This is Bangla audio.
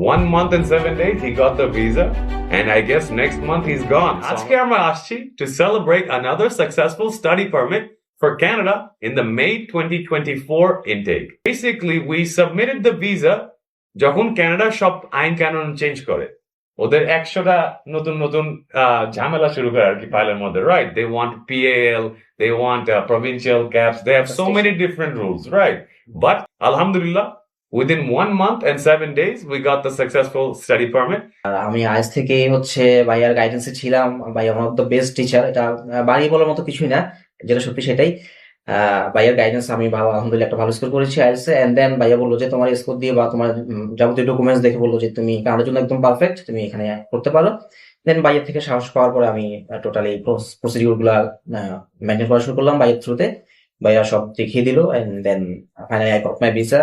1 month and 7 days he got the visa, and I guess next month he's gone. আজকে আমরা আসছি to celebrate another successful study permit for Canada in the May 2024 intake. Basically, we submitted the visa যখন কানাডা সব আইন কানুন চেঞ্জ করে, ওদের 100টা নতুন নতুন ঝামেলা শুরু করে আর কি ফাইলের মধ্যে, right? They want PAL, they want provincial caps, they have so many different rules, right? But alhamdulillah, within 1 month and 7 days we got the successful study permit. আর আমি আজ থেকে হচ্ছে ভাইয়ার গাইডেন্সে ছিলাম। ভাইয়া one of the best teacher, এটা বাড়িয়ে বলার মতো কিছুই না, যেটা সত্যি সেটাই। ভাইয়ার গাইডেন্স আমি ভালো, আলহামদুলিল্লাহ একটা ভালো স্কোর করেছি আইএলটিএস এ। এন্ড দেন ভাইয়া বললো যে তোমার স্কোর দিয়ে বা তোমার যাবতীয় ডকুমেন্টস দেখে বললো যে তুমি কানাডার জন্য একদম পারফেক্ট, তুমি এখানে করতে পারো। দেন ভাইয়ের থেকে সাহস পাওয়ার পরে আমি টোটালি প্রসিডিউর গুলা মেনটেন করা শুরু করলাম ভাইয়ের থ্রুতে। ভাইয়া সব দেখিয়ে দিল, and then finally I got my visa.